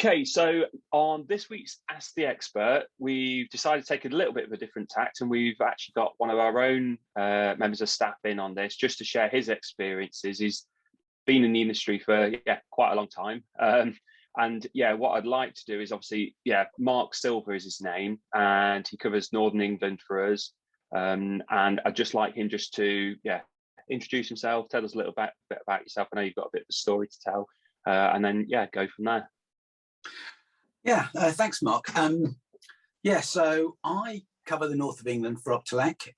Okay, so on this week's Ask the Expert, we've decided to take a little bit of a different tact, and we've actually got one of our own members of staff in on this just to share his experiences. He's been in the industry for quite a long time. And what I'd like to do is obviously, Mark Silver is his name, and he covers Northern England for us. And I'd just like him just to introduce himself, tell us a little bit about yourself. I know you've got a bit of a story to tell, and then go from there. Thanks, Mark. So I cover the north of England for Optelec.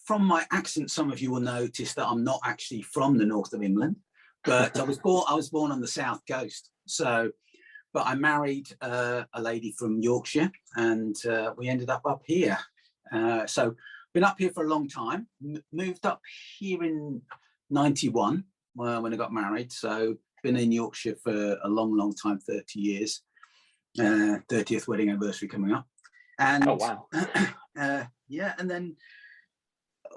From my accent, some of you will notice that I'm not actually from the north of England, but I was born on the south coast. But I married a lady from Yorkshire, and we ended up here. So been up here for a long time. Moved up here in '91 when I got married. So been in Yorkshire for a long time, 30 years. 30th wedding anniversary coming up. And oh wow. And then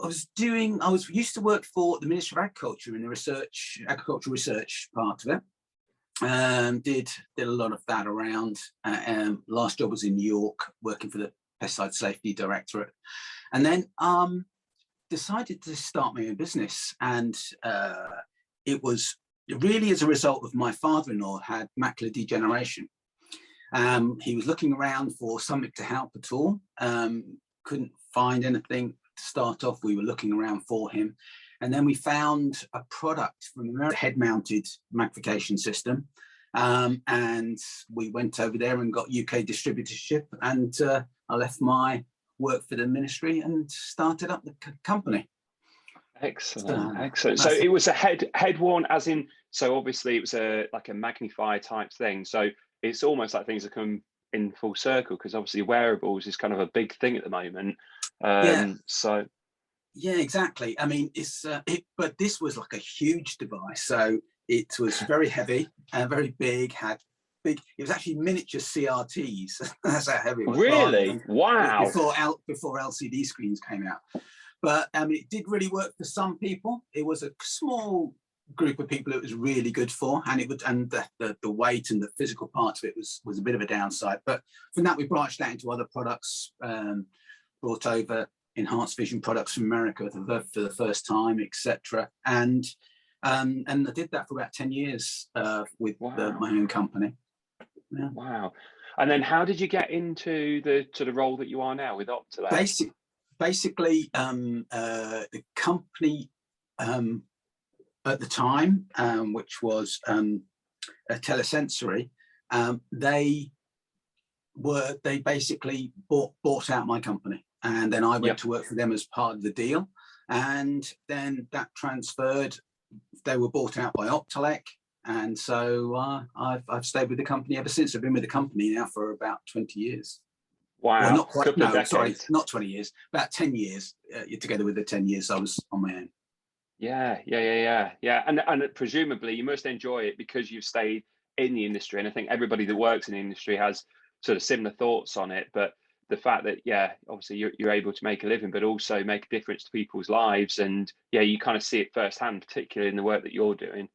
I was used to work for the Ministry of Agriculture in the agricultural research part of it. Did a lot of that around. Last job was in New York, working for the Pesticide Safety Directorate, and then decided to start my own business. And it was really as a result of my father-in-law had macular degeneration. He was looking around for something to help at all. Couldn't find anything to start off. We were looking around for him. And then we found a product from America, head-mounted magnification system. And we went over there and got UK distributorship. And I left my work for the ministry and started up the company. Excellent, excellent. So it was a head worn, as in, so obviously it was like a magnifier type thing. So it's almost like things have come in full circle, because obviously wearables is kind of a big thing at the moment. So yeah, exactly. I mean, but this was like a huge device. So it was very heavy and very big. It was actually miniature CRTs. That's how heavy it was. Really? Wow. Before LCD screens came out. But it did really work for some people. It was a small group of people it was really good for, and the weight and the physical parts of it was a bit of a downside. But from that, we branched out into other products, brought over enhanced vision products from America for the first time, etc. And I did that for about 10 years with my own company. Yeah. Wow. And then how did you get into the role that you are now with Optelec? Basically, the company at the time, which was a Telesensory, they basically bought out my company, and then I went to work for them as part of the deal, and then that transferred. They were bought out by Optelec, and so I've stayed with the company ever since. I've been with the company now for about 20 years. Wow. Well, not quite. No, sorry, not 20 years. About 10 years. Together with the 10 years I was on my own. Yeah. And presumably you must enjoy it because you've stayed in the industry. And I think everybody that works in the industry has sort of similar thoughts on it. But the fact that, obviously you're able to make a living, but also make a difference to people's lives. And you kind of see it firsthand, particularly in the work that you're doing.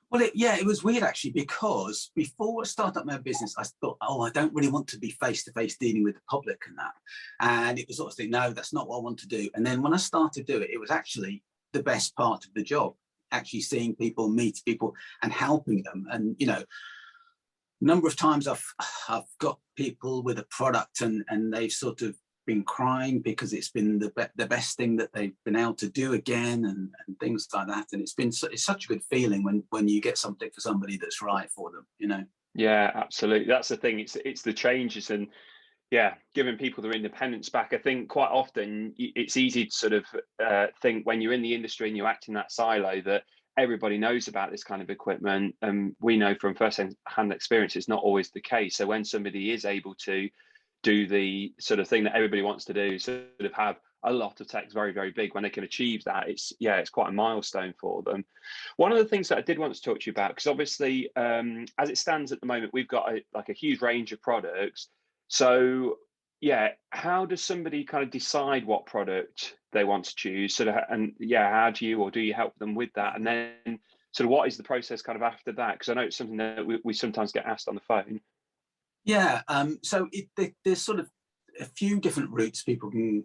Well, it was weird actually, because before I started up my business, I thought, I don't really want to be face-to-face dealing with the public and that. And it was sort of saying, no, that's not what I want to do. And then when I started to do it, it was actually the best part of the job, actually seeing people, meet people and helping them. And, a number of times I've got people with a product and they've sort of been crying because it's been the best thing that they've been able to do again, and things like that. And it's such a good feeling when you get something for somebody that's right for them, Yeah, absolutely. That's the thing. It's the changes and giving people their independence back. I think quite often it's easy to sort of think when you're in the industry and you act in that silo that everybody knows about this kind of equipment. And we know from first-hand experience it's not always the case. So when somebody is able to do the sort of thing that everybody wants to do, sort of have a lot of tech very, very big, when they can achieve that, it's quite a milestone for them. One of the things that I did want to talk to you about, because obviously as it stands at the moment, we've got a huge range of products. So how does somebody kind of decide what product they want to choose? How do you help them with that? And then sort of what is the process kind of after that? Because I know it's something that we sometimes get asked on the phone. Yeah, so there's sort of a few different routes people can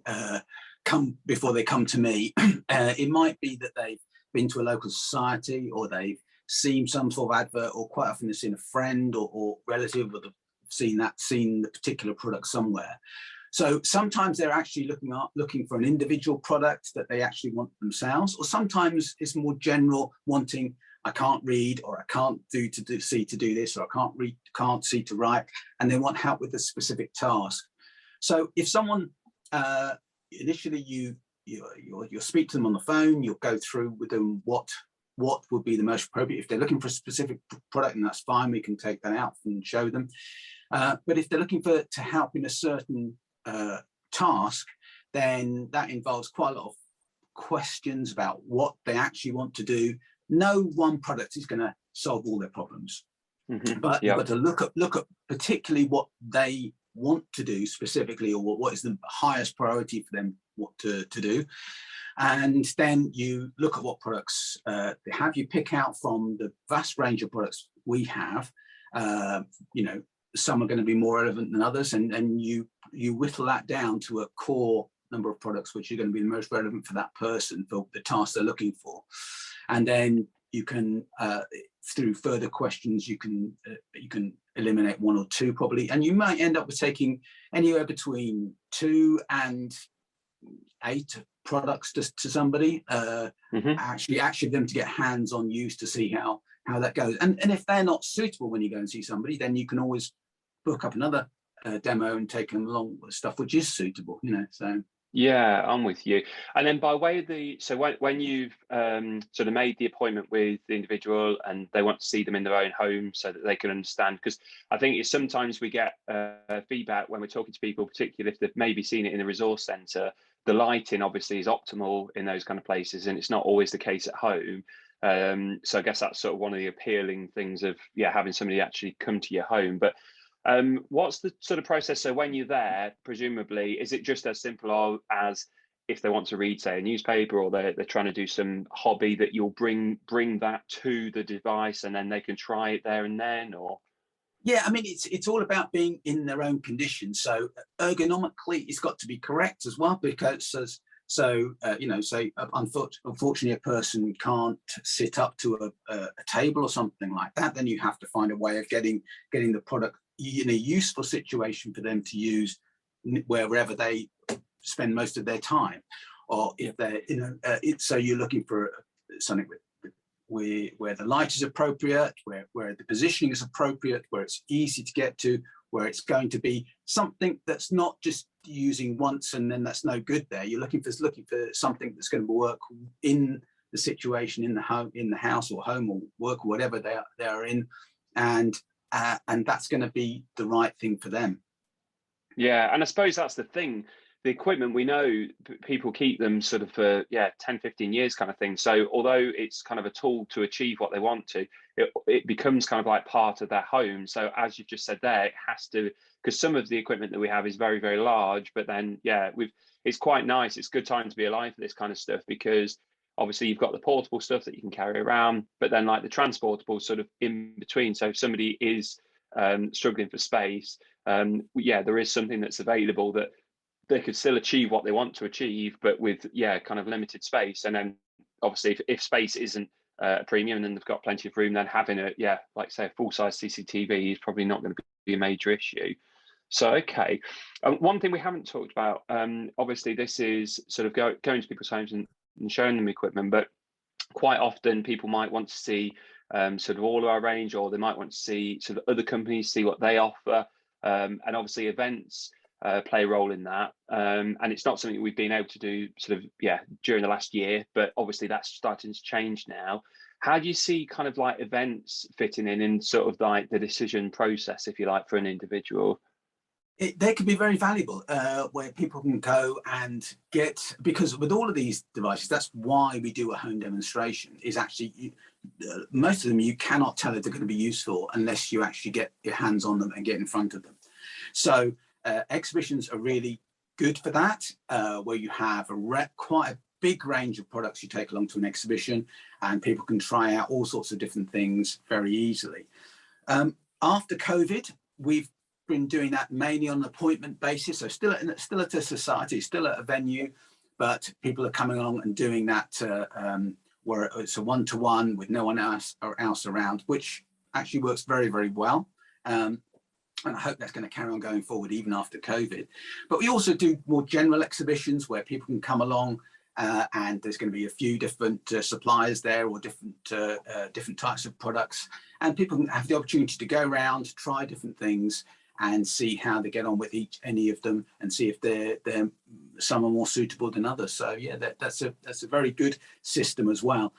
come before they come to me. It might be that they've been to a local society, or they've seen some sort of advert, or quite often they've seen a friend or relative, or they've seen the particular product somewhere. So sometimes they're actually looking for an individual product that they actually want themselves, or sometimes it's more general, wanting, I can't read, or I can't see to do this, or I can't read, can't see to write, and they want help with a specific task. So if someone initially you'll speak to them on the phone, you'll go through with them what would be the most appropriate. If they're looking for a specific product, and that's fine, we can take that out and show them. But if they're looking to help in a certain task, then that involves quite a lot of questions about what they actually want to do. No one product is going to solve all their problems, but you've got to look at particularly what they want to do specifically, or what is the highest priority for them what to do. And then you look at what products they have. You pick out from the vast range of products we have. Some are going to be more relevant than others, and you whittle that down to a core number of products which are going to be the most relevant for that person, for the task they're looking for. And then you can, through further questions, you can eliminate one or two probably, and you might end up with taking anywhere between 2 and 8 products to somebody. Actually them to get hands-on use to see how that goes. And if they're not suitable when you go and see somebody, then you can always book up another demo and take them along with stuff which is suitable. So. Yeah, I'm with you. And then by way of so when you've sort of made the appointment with the individual and they want to see them in their own home so that they can understand, because I think it's sometimes we get feedback when we're talking to people, particularly if they've maybe seen it in a resource centre, the lighting obviously is optimal in those kind of places, and it's not always the case at home. So I guess that's sort of one of the appealing things of having somebody actually come to your home. But what's the sort of process? So when you're there, presumably, is it just as simple as if they want to read, say, a newspaper, or they're trying to do some hobby, that you'll bring that to the device and then they can try it there and then? Or yeah, I mean, it's all about being in their own condition. So ergonomically, it's got to be correct as well, because say unfortunately a person can't sit up to a table or something like that, then you have to find a way of getting the product in a useful situation for them to use wherever they spend most of their time. Or if they're so you're looking for something where the light is appropriate, where the positioning is appropriate, where it's easy to get to, where it's going to be something that's not just using once and then that's no good there. You're looking for something that's going to work in the situation, in the house or home or work or whatever they are in, and that's going to be the right thing for them. Yeah, and I suppose that's the thing. The equipment, we know people keep them sort of for 10, 15 years kind of thing. So although it's kind of a tool to achieve what they want to, it becomes kind of like part of their home. So as you've just said there, it has to, because some of the equipment that we have is very, very large, but then it's quite nice. It's a good time to be alive for this kind of stuff, because obviously you've got the portable stuff that you can carry around, but then like the transportable sort of in between. So if somebody is struggling for space, there is something that's available that they could still achieve what they want to achieve, but with kind of limited space. And then obviously if space isn't a premium and then they've got plenty of room, then having like say a full-size CCTV is probably not going to be a major issue. So okay, one thing we haven't talked about, obviously this is sort of going to people's homes and showing them equipment, but quite often people might want to see sort of all of our range, or they might want to see sort of other companies, see what they offer, and obviously events play a role in that, and it's not something we've been able to do sort of during the last year, but obviously that's starting to change now. How do you see kind of like events fitting in sort of like the decision process, if you like, for an individual? They could be very valuable, where people can go and get, because with all of these devices, that's why we do a home demonstration, is actually most of them you cannot tell if they're going to be useful unless you actually get your hands on them and get in front of them. So exhibitions are really good for that, where you have quite big range of products you take along to an exhibition, and people can try out all sorts of different things very easily. After COVID, we've been doing that mainly on an appointment basis. So still at a society, still at a venue, but people are coming along and doing that where it's a one-to-one with no one else around, which actually works very, very well. And I hope that's going to carry on going forward even after COVID. But we also do more general exhibitions where people can come along and there's going to be a few different suppliers there, or different types of products, and people can have the opportunity to go around, try different things, and see how they get on with any of them, and see if they're some are more suitable than others. So yeah, that's a very good system as well.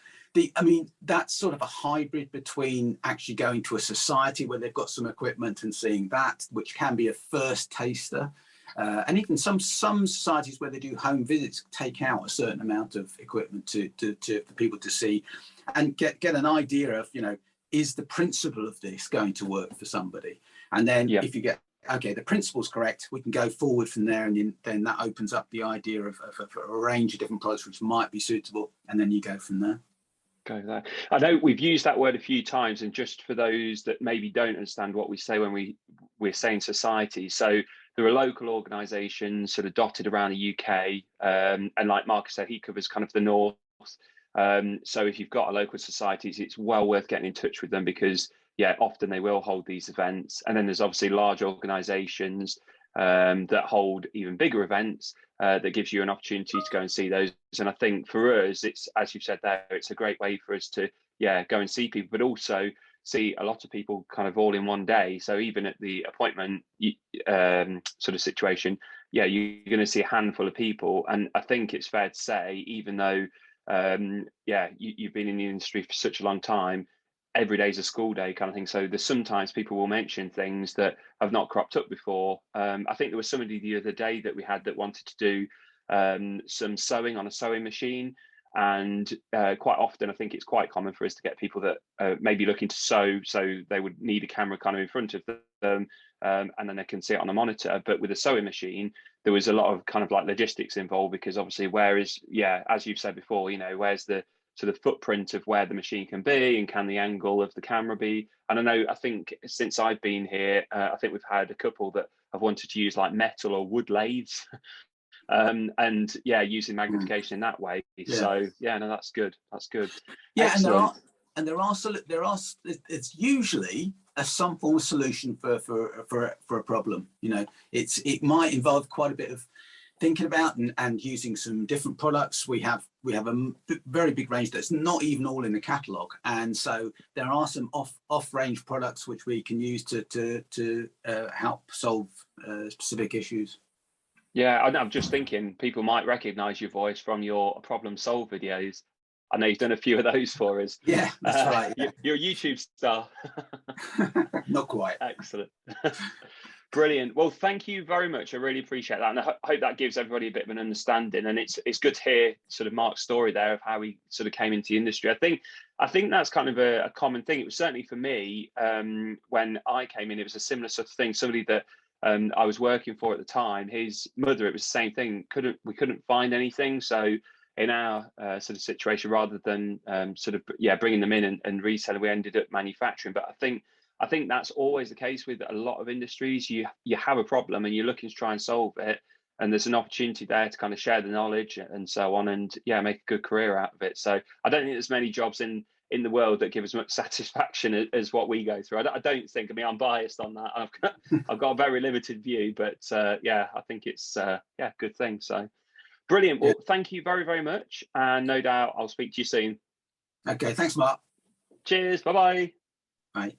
I mean, that's sort of a hybrid between actually going to a society where they've got some equipment and seeing that, which can be a first taster. And even some societies where they do home visits take out a certain amount of equipment for people to see and get an idea of, is the principle of this going to work for somebody? And then if you get, okay, the principle's correct, we can go forward from there, and then that opens up the idea of a range of different products which might be suitable, and then you go from there. Go there. I know we've used that word a few times, and just for those that maybe don't understand what we say when we're saying society, so there are local organisations sort of dotted around the UK, and like Marcus said, he covers kind of the north. So if you've got a local societies, it's well worth getting in touch with them, because often they will hold these events. And then there's obviously large organisations that hold even bigger events that gives you an opportunity to go and see those. And I think for us, it's, as you've said there, it's a great way for us to go and see people, but also see a lot of people kind of all in one day. So even at the appointment sort of situation, you're going to see a handful of people. And I think it's fair to say, even though you've been in the industry for such a long time, every day is a school day kind of thing. So there's sometimes people will mention things that have not cropped up before. I think there was somebody the other day that we had that wanted to do some sewing on a sewing machine. And quite often, I think it's quite common for us to get people that may be looking to sew, so they would need a camera kind of in front of them, and then they can see it on a monitor. But with a sewing machine, there was a lot of kind of like logistics involved, because obviously, as you've said before, where's the sort of footprint of where the machine can be, and can the angle of the camera be? And I think since I've been here, I think we've had a couple that have wanted to use like metal or wood lathes. And using magnification in that way. So that's good. Excellent. And there are it's usually some form of solution for a problem. It might involve quite a bit of thinking about and using some different products. We have a very big range that's not even all in the catalogue, and so there are some off-range products which we can use to help solve specific issues. Yeah, I'm just thinking people might recognise your voice from your problem solve videos. I know you've done a few of those for us. Yeah, that's right. Yeah. You're a YouTube star. Not quite. Excellent. Brilliant. Well, thank you very much. I really appreciate that. And I hope that gives everybody a bit of an understanding. And it's good to hear sort of Mark's story there of how he sort of came into the industry. I think that's kind of a common thing. It was certainly for me when I came in, it was a similar sort of thing. Somebody that I was working for at the time, his mother, it was the same thing. We couldn't find anything. So in our sort of situation, rather than bringing them in and reselling, we ended up manufacturing. But I think that's always the case with a lot of industries. You have a problem and you're looking to try and solve it, and there's an opportunity there to kind of share the knowledge and so on, and make a good career out of it. So I don't think there's many jobs in the world that give as much satisfaction as what we go through. I don't think. I mean, I'm biased on that. I've got a very limited view, but I think it's a good thing. So brilliant. Well, thank you very, very much, and no doubt I'll speak to you soon. Okay, thanks, Mark. Cheers. Bye-bye. Bye.